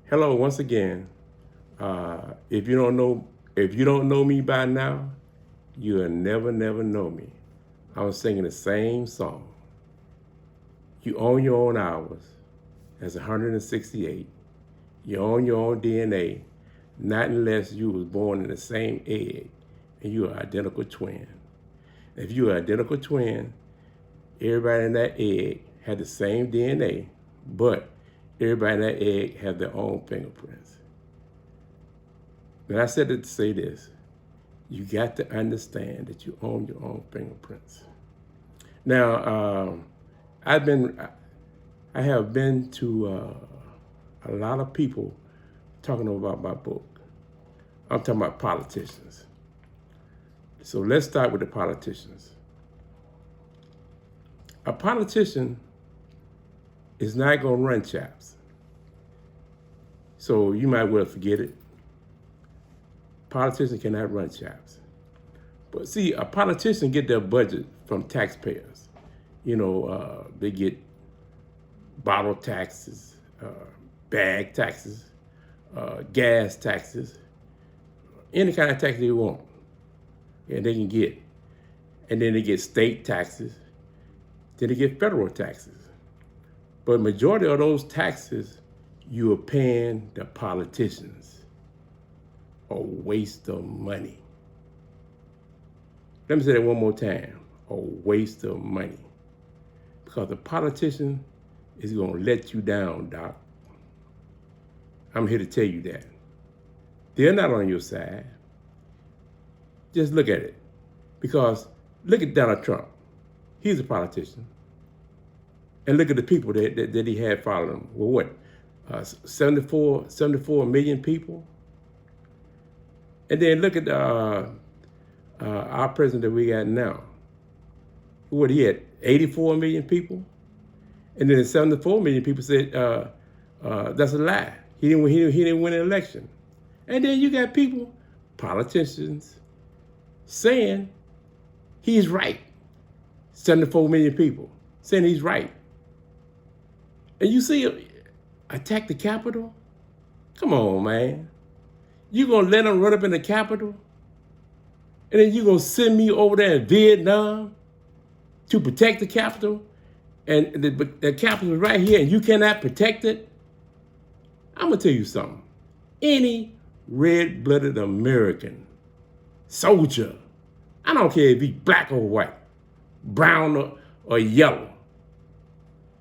Hello once again. If you don't know me by now, you'll never know me. I'm singing the same song. You own your own hours. That's 168. You own your own DNA, not unless you was born in the same egg and you're an identical twin. If you're an identical twin, everybody in that egg had the same DNA, but everybody in that egg had their own fingerprints. And I said it to say this: you got to understand that you own your own fingerprints. Now, I have been to a lot of people talking about my book. I'm talking about politicians. So let's start with the politicians. A politician is not going to run Chapps. So you might well forget it. Politicians cannot run Chapps. But see, a politician get their budget from taxpayers. They get bottle taxes, bag taxes, gas taxes, any kind of tax they want, and they can get. And then they get state taxes, then they get federal taxes. But majority of those taxes you are paying the politicians. A waste of money. Let me say that one more time. A waste of money. Because the politician is going to let you down, Doc. I'm here to tell you that. They're not on your side. Just look at it. Because look at Donald Trump. He's a politician. And look at the people that he had following him. Well, what? 74 million people? And then look at our president that we got now. What, he had 84 million people? And then 74 million people said that's a lie. He didn't win an election. And then you got people, politicians, saying he's right. 74 million people saying he's right. And you see, attack the Capitol? Come on, man. You gonna let them run up in the Capitol? And then you gonna send me over there in Vietnam to protect the Capitol? And the Capitol is right here and you cannot protect it? I'm gonna tell you something. Any red-blooded American soldier, I don't care if he's black or white, brown or yellow,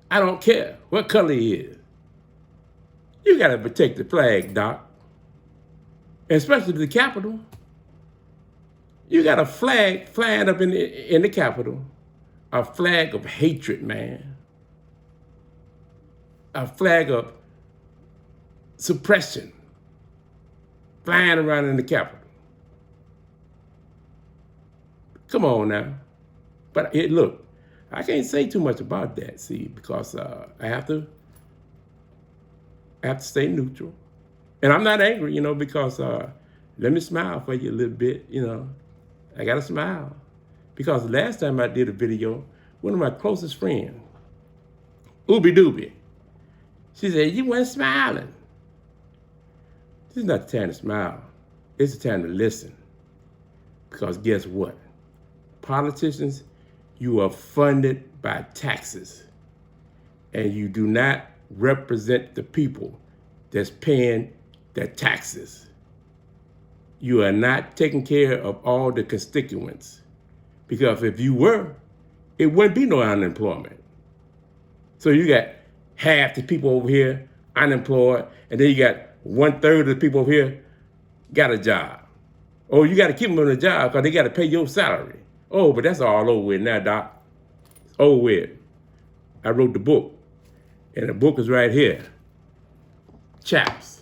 I don't care what color he is. You gotta protect the flag, Doc. Especially the Capitol. You got a flag flying up in the Capitol, a flag of hatred, man. A flag of suppression flying around in the Capitol. Come on now. But look, I can't say too much about that, see, because I have to stay neutral. And I'm not angry, because let me smile for you a little bit, I got to smile. Because last time I did a video, one of my closest friends, Ooby Dooby, she said, you weren't smiling. This is not the time to smile. It's the time to listen. Because guess what? Politicians, you are funded by taxes. And you do not represent the people that's paying their taxes. You are not taking care of all the constituents. Because if you were, it wouldn't be no unemployment. So you got half the people over here unemployed, and then you got 1/3 of the people over here got a job. Oh, you got to keep them on a job because they got to pay your salary. Oh, but that's all over with now, Doc. It's over with. I wrote the book, and the book is right here. Chapps.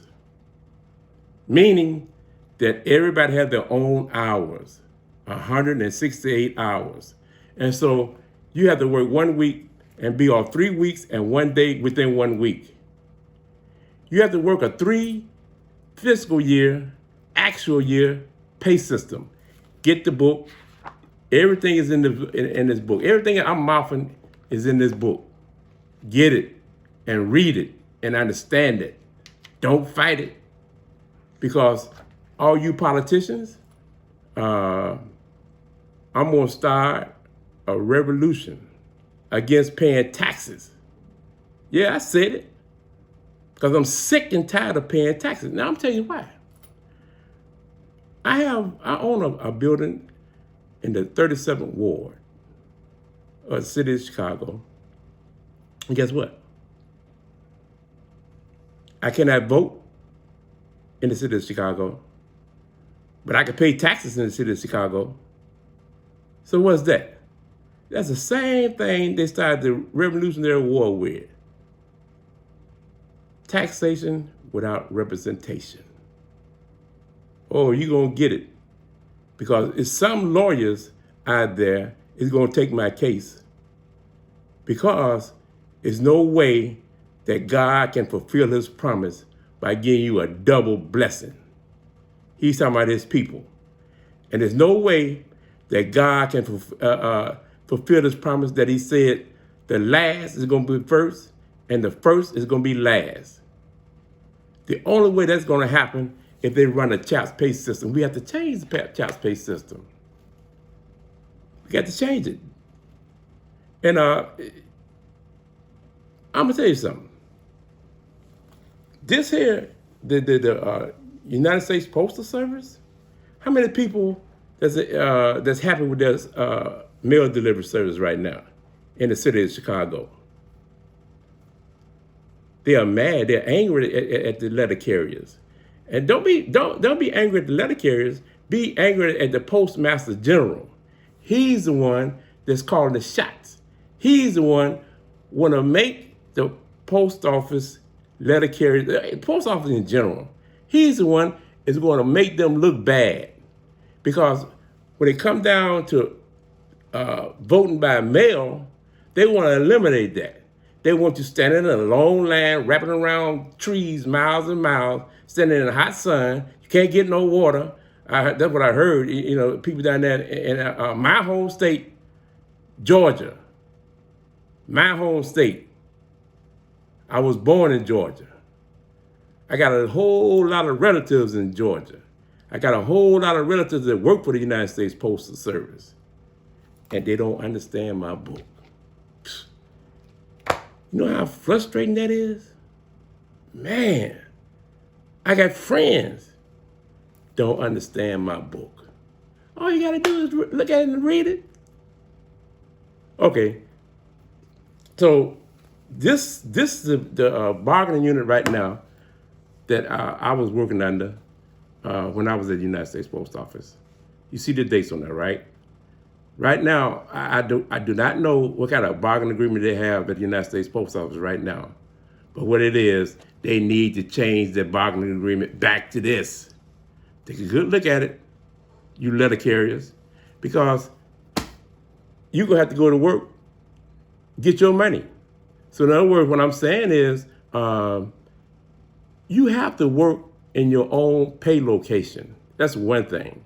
Meaning that everybody has their own hours, 168 hours. And so you have to work 1 week and be off 3 weeks and 1 day within 1 week. You have to work a 3 fiscal year, actual year pay system. Get the book. Everything is in this book. Everything I'm mouthing is in this book. Get it and read it and understand it. Don't fight it. Because all you politicians, I'm going to start a revolution against paying taxes. Yeah, I said it. Because I'm sick and tired of paying taxes. Now, I'm telling you why. I own a building in the 37th ward of the city of Chicago. And guess what? I cannot vote in the city of Chicago, but I can pay taxes in the city of Chicago. So what's that? That's the same thing they started the Revolutionary War with. Taxation without representation. Oh, you're going to get it. Because it's some lawyers out there is going to take my case. Because there's no way that God can fulfill his promise by giving you a double blessing. He's talking about his people. And there's no way that God can fulfill his promise that he said the last is going to be first and the first is going to be last. The only way that's going to happen if they run a Chapps pay system. We have to change the Chapps pay system. We got to change it. And I'm going to tell you something. This here, the United States Postal Service, how many people that's happy with their mail delivery service right now in the city of Chicago? They are mad. They're angry at the letter carriers. And don't be angry at the letter carriers. Be angry at the Postmaster General. He's the one that's calling the shots. He's the one want to make the post office, letter carriers, post office in general. He's the one is going to make them look bad. Because when it comes down to voting by mail, they want to eliminate that. They want you standing in a long line, wrapping around trees miles and miles, standing in the hot sun. You can't get no water. That's what I heard. You know, people down there in my home state, Georgia. My home state. I was born in Georgia. I got a whole lot of relatives in Georgia. I got a whole lot of relatives that work for the United States Postal Service. And they don't understand my book. You know how frustrating that is? Man, I got friends don't understand my book. All you gotta do is look at it and read it. Okay, so this is the bargaining unit right now that I was working under when I was at the United States Post Office. You see the dates on there, right? Right now, I do not know what kind of bargaining agreement they have at the United States Post Office right now. But what it is, they need to change their bargaining agreement back to this. Take a good look at it, you letter carriers, because you're going to have to go to work, get your money. So in other words, what I'm saying is you have to work in your own pay location. That's one thing.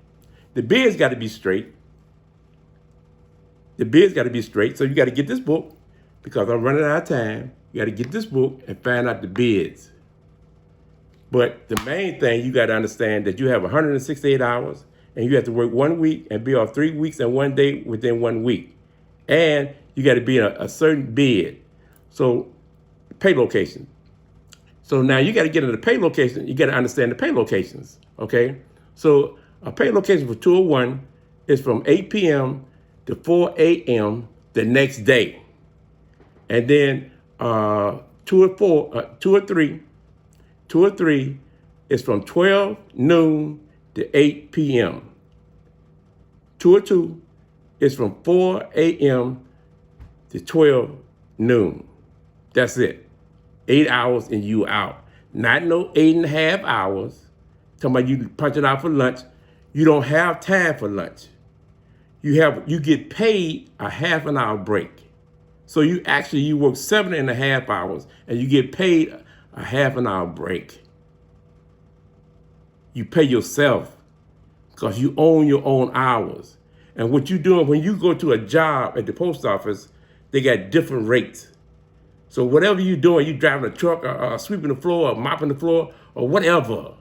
The bid's got to be straight. The bid's got to be straight. So you got to get this book, because I'm running out of time. You got to get this book and find out the bids. But the main thing, you got to understand that you have 168 hours, and you have to work 1 week and be off 3 weeks and 1 day within 1 week. And you got to be in a certain bid. So pay location. So now you got to get into the pay location. You got to understand the pay locations, okay? So a pay location for 201 is from 8 p.m. to 4 a.m. the next day. And then 203 is from 12 noon to 8 p.m. 202 is from 4 a.m. to 12 noon. That's it. 8 hours and you out. Not no 8.5 hours. Talking about you punch it out for lunch. You don't have time for lunch. You get paid a half an hour break. So you work 7.5 hours and you get paid a half an hour break. You pay yourself because you own your own hours. And what you're doing when you go to a job at the post office, they got different rates. So whatever you're doing, you driving a truck or sweeping the floor or mopping the floor or whatever,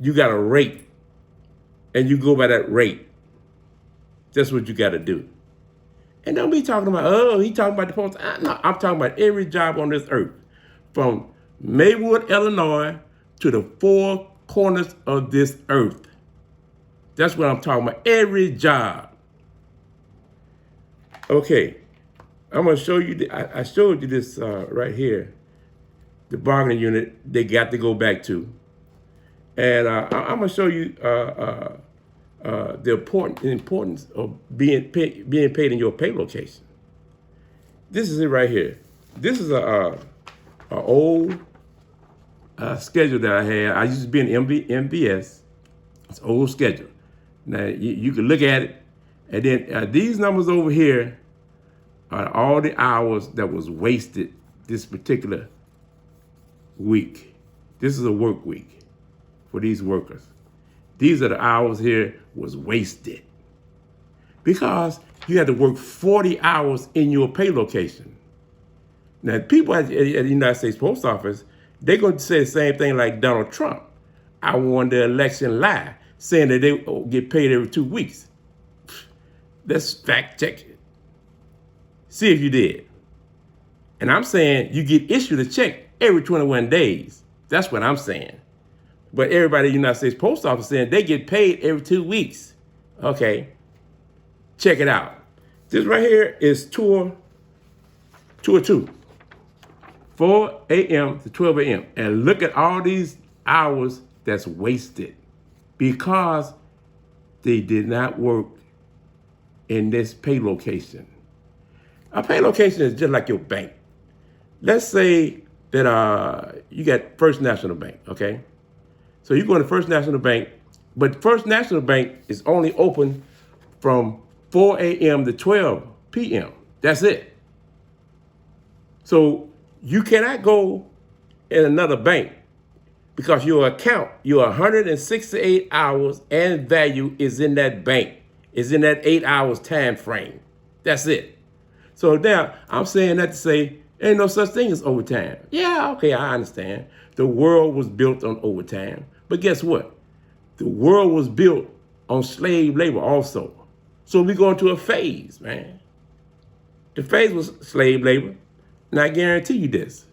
you got a rate and you go by that rate. That's what you got to do. And don't be talking about, oh, he talking about the post. No, I'm talking about every job on this earth. From Maywood, Illinois to the four corners of this earth. That's what I'm talking about. Every job. Okay. I'm going to show you, I showed you this right here. The bargaining unit they got to go back to. And I'm going to show you the importance of being paid in your pay location. This is it right here. This is a old schedule that I had. I used to be in MBS. It's an old schedule. Now you can look at it, and then these numbers over here are all the hours that was wasted this particular week. This is a work week for these workers. These are the hours here was wasted because you had to work 40 hours in your pay location. Now, people at the United States Post Office, they're going to say the same thing like Donald Trump. I won the election lie, saying that they get paid every 2 weeks. Let's fact check it. See if you did. And I'm saying you get issued a check every 21 days. That's what I'm saying. But everybody in the United States Post Office saying they get paid every 2 weeks. Okay, check it out. This right here is tour 2, 4 a.m. to 12 a.m. And look at all these hours that's wasted because they did not work in this pay location. A pay location is just like your bank. Let's say that you got First National Bank, okay? So you go to First National Bank, but First National Bank is only open from 4 a.m. to 12 p.m. That's it. So you cannot go in another bank because your account, your 168 hours and value is in that bank, is in that 8 hours time frame. That's it. So now I'm saying that to say, ain't no such thing as overtime. Yeah, okay, I understand. The world was built on overtime. But guess what? The world was built on slave labor also. So we go into a phase, man. The phase was slave labor. And I guarantee you this.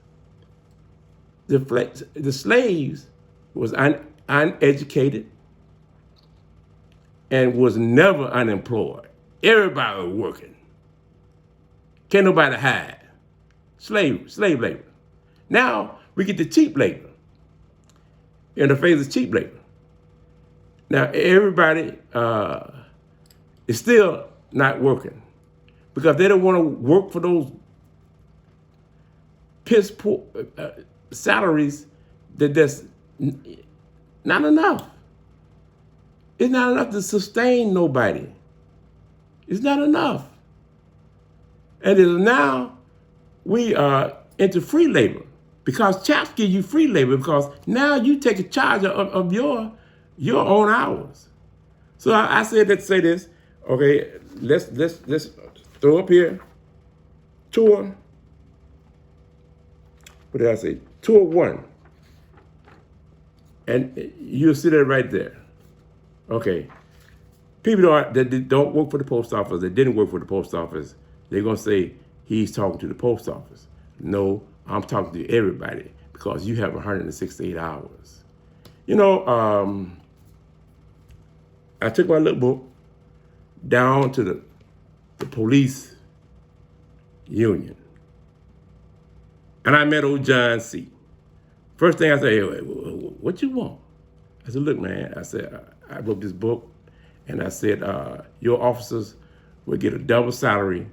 The slaves was uneducated and was never unemployed. Everybody was working. Can't nobody hide. Slave labor. Now we get the cheap labor. In the phase of cheap labor. Now everybody is still not working because they don't want to work for those piss poor salaries that's not enough. It's not enough to sustain nobody. It's not enough. And now we are into free labor because Chapps give you free labor because now you take a charge of your own hours. So I said that to say this. Okay, let's throw up here tour. What did I say? Tour 1. And you'll see that right there. Okay. People that don't work for the post office, that didn't work for the post office, they're going to say he's talking to the post office. No, I'm talking to everybody because you have 168 hours. You know, I took my little book down to the police union. And I met old John C. First thing I said, hey, what you want? I said, look, man, I said, I wrote this book, and I said, your officers will get a double salary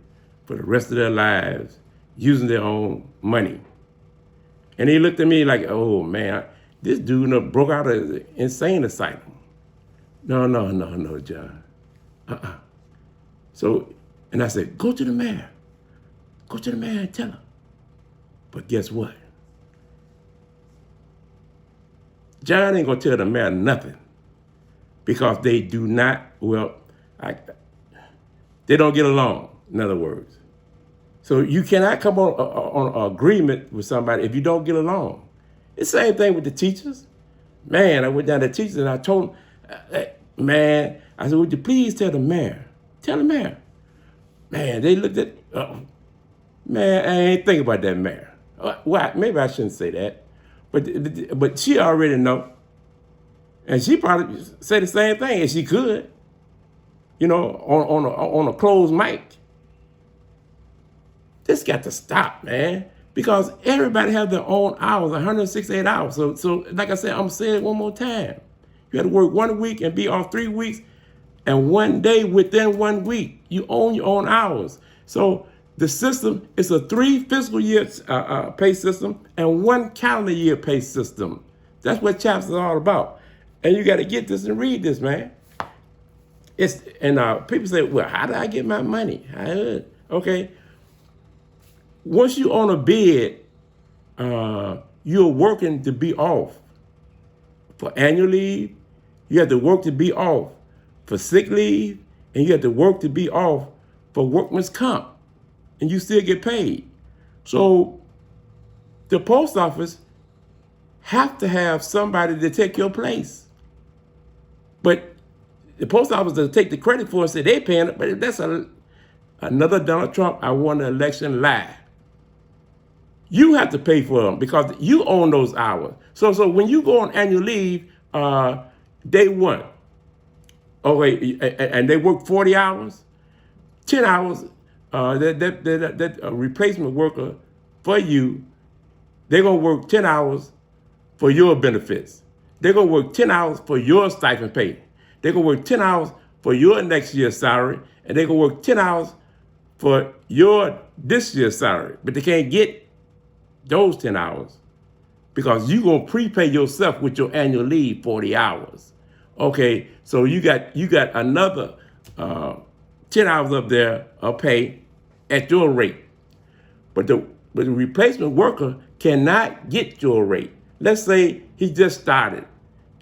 for the rest of their lives using their own money. And he looked at me like, oh, man, this dude broke out of an insane asylum. No, John. So, and I said, go to the mayor. Go to the mayor and tell him. But guess what? John ain't gonna tell the mayor nothing because they do not, they don't get along, in other words. So you cannot come on an agreement with somebody if you don't get along. It's the same thing with the teachers. Man, I went down to the teachers and I told them, man, I said, would you please tell the mayor? Tell the mayor. Man, they looked at, man, I ain't thinking about that mayor. Why? Maybe I shouldn't say that. But she already know. And she probably say the same thing if she could, on a closed mic. This got to stop, man, because everybody has their own hours, 168 hours. So like I said, I'm saying it one more time. You have to work 1 week and be off 3 weeks, and 1 day within 1 week. You own your own hours. So the system is a 3 fiscal year pay system and 1 calendar year pay system. That's what Chapps is all about. And you got to get this and read this, man. People say, well, how do I get my money? Okay. Once you on a bed, you're working to be off. For annual leave, you have to work to be off. For sick leave, and you have to work to be off for workman's comp. And you still get paid. So the post office have to have somebody to take your place. But the post office doesn't take the credit for it and say they paying it, but that's another Donald Trump, I won the election lie. You have to pay for them because you own those hours. So when you go on annual leave, day 1, okay, and they work 40 hours, 10 hours, that replacement worker for you, they're going to work 10 hours for your benefits. They're going to work 10 hours for your stipend pay. They're going to work 10 hours for your next year's salary, and they're going to work 10 hours for your this year's salary. But they can't get those 10 hours because you're going to prepay yourself with your annual leave 40 hours. Okay, so you got another 10 hours up there of pay at your rate. But the replacement worker cannot get your rate. Let's say he just started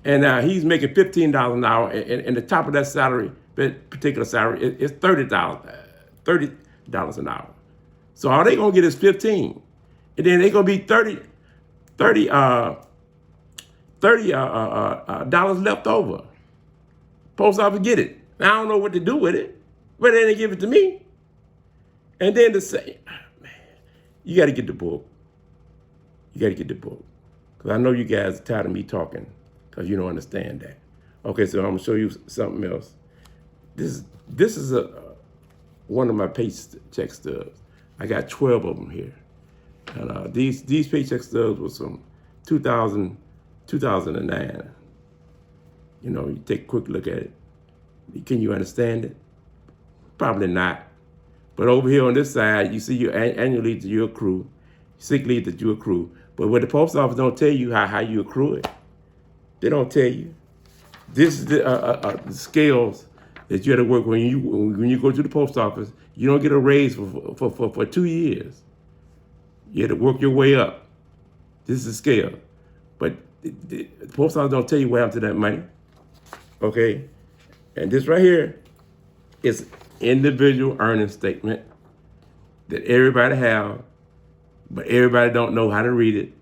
and he's making $15 an hour, and the top of that salary, that particular salary, is $30 an hour. So all they gonna get is $15, and then they gonna be $30 dollars left over. Post office get it. I don't know what to do with it, but then they give it to me. And then to say, man, you got to get the book. You got to get the book. Because I know you guys are tired of me talking because you don't understand that. Okay, so I'm going to show you something else. This is one of my paycheck stubs. I got 12 of them here. And these paycheck stubs was from 2009. You take a quick look at it. Can you understand it? Probably not. But over here on this side, you see your annual leave that you accrue, sick leave that you accrue. But what the post office don't tell you how you accrue it. They don't tell you. This is the scales that you have to work when you go to the post office. You don't get a raise for 2 years. You have to work your way up. This is the scale. But the post office don't tell you what happened to that money. Okay? And this right here is individual earning statement that everybody have, but everybody don't know how to read it.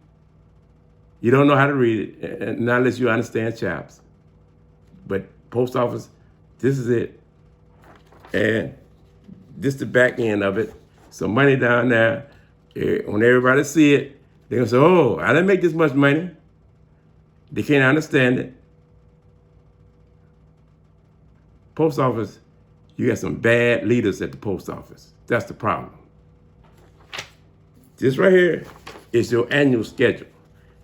You don't know how to read it, and not unless you understand Chapps. But post office, this is it. And this is the back end of it. Some money down there. When everybody see it, they're gonna say, oh, I didn't make this much money. They can't understand it. Post office, you got some bad leaders at the post office. That's the problem. This right here is your annual schedule.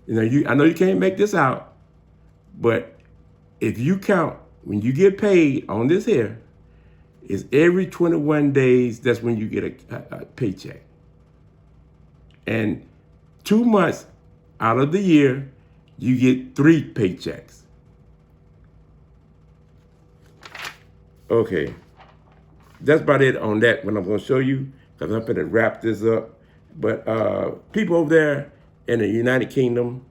I know you can't make this out, but if you count when you get paid on this here, it's every 21 days, that's when you get a paycheck. And 2 months out of the year, you get 3 paychecks. Okay, that's about it on that what I'm going to show you, because I'm going to wrap this up. But people over there in the United Kingdom,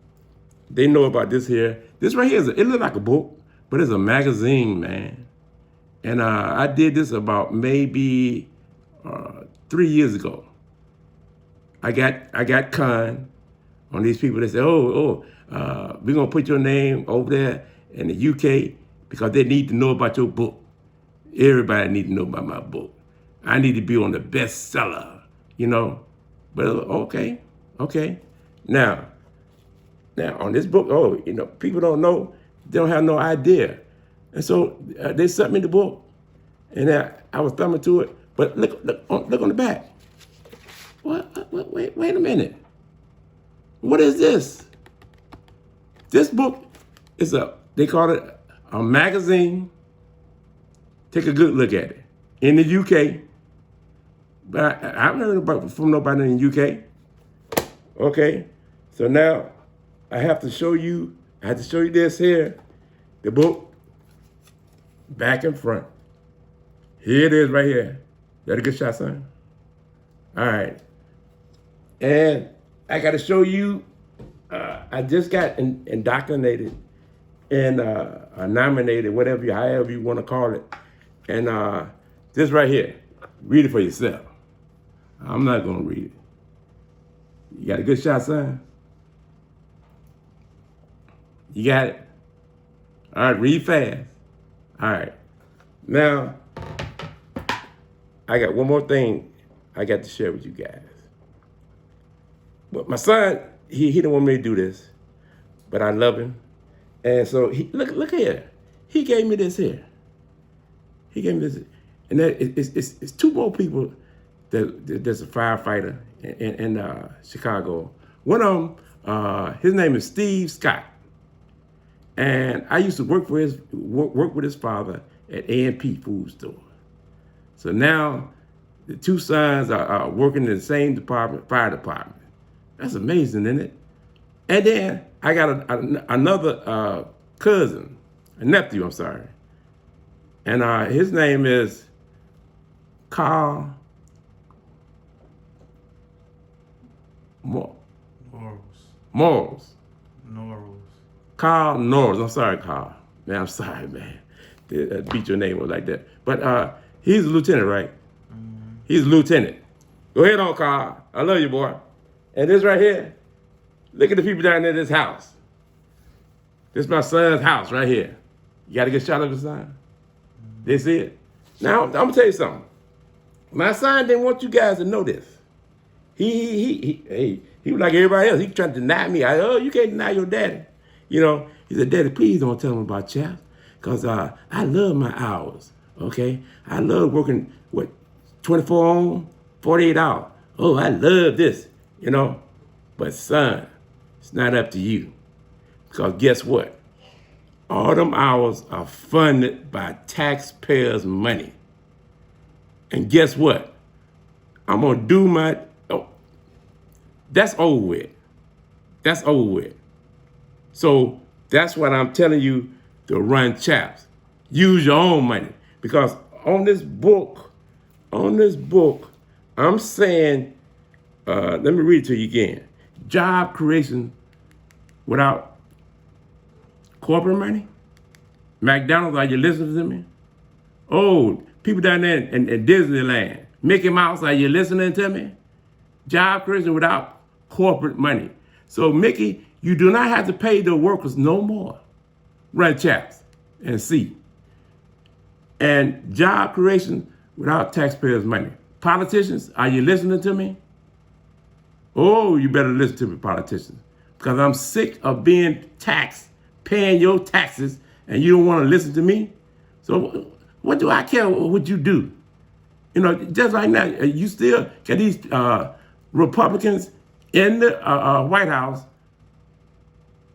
they know about this here. This right here, it looks like a book, but it's a magazine, man. And I did this about maybe 3 years ago. I got con on these people that say, we're gonna put your name over there in the UK because they need to know about your book. Everybody need to know about my book. I need to be on the bestseller, you know. But okay. Now on this book, people don't know, they don't have no idea. And so they sent me the book, and I was thumbing to it. But look on the back. Wait a minute. What is this? This book is they call it a magazine. Take a good look at it. In the UK. But I've never heard from nobody in the UK. Okay. So now I have to show you this here. The book. Back and front. Here it is right here. That a good shot, son? All right. And I got to show you, I just got indoctrinated and nominated, however you want to call it. And this right here, read it for yourself. I'm not going to read it. You got a good shot, son? You got it? All right, read fast. All right. Now, I got one more thing I got to share with you guys. But my son, he didn't want me to do this, but I love him. And so, look here. He gave me this here. He gave me this. And it's two more people that's a firefighter in Chicago. One of them, his name is Steve Scott. And I used to work with his father at A&P Food Store. So now the two sons are working in the same department, fire department. That's amazing, isn't it? And then I got another cousin, a nephew, I'm sorry. And his name is Carl Morals. Carl Norris. I'm sorry, Carl. Man, I'm sorry, man. They beat your name like that. But he's a lieutenant, right? Mm-hmm. He's a lieutenant. Go ahead on, Carl. I love you, boy. And this right here, look at the people down there in this house. This is my son's house right here. You got a good shot of his son? Mm-hmm. They see it? Now, I'm going to tell you something. My son didn't want you guys to know this. He was like everybody else. He tried to deny me. You can't deny your daddy. You know, he said, Daddy, please don't tell him about Chapps, because I love my hours, okay? I love working, 24 on, 48 hours. Oh, I love this, you know? But son, it's not up to you. Because guess what? All them hours are funded by taxpayers' money. And guess what? I'm going to do that's over with. That's over with. So that's what I'm telling you to run Chapps. Use your own money. Because on this book, I'm saying, let me read it to you again. Job creation without corporate money? McDonald's, are you listening to me? Oh, people down there in Disneyland. Mickey Mouse, are you listening to me? Job creation without corporate money. So, Mickey, you do not have to pay the workers no more. Run Chapps and see. And job creation without taxpayers' money. Politicians, are you listening to me? Oh, you better listen to me, politicians. Because I'm sick of being taxed, paying your taxes, and you don't want to listen to me. So what do I care what you do? You know, just like now, you still got these Republicans in the White House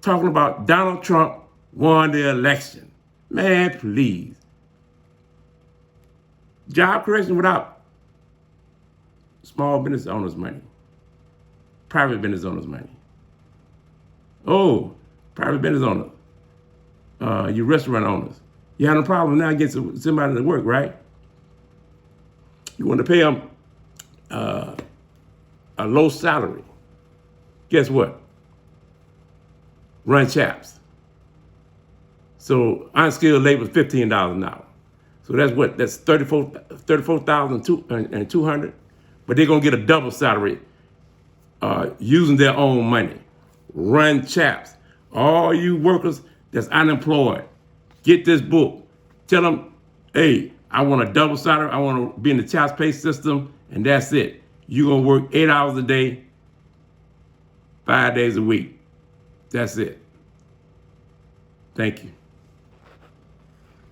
talking about Donald Trump won the election. Man, please. Job creation without small business owners' money. Private business owners' money. Oh, private business owners. You restaurant owners. You have a problem now getting somebody to work, right? You want to pay them a low salary. Guess what? Run Chapps. So unskilled labor is $15 an hour. So that's what? That's $34,200. But they're gonna get a double salary using their own money. Run Chapps. All you workers that's unemployed, get this book. Tell them, hey, I want a double salary. I want to be in the Chapps pay system, and that's it. You're going to work 8 hours a day, 5 days a week. That's it. Thank you.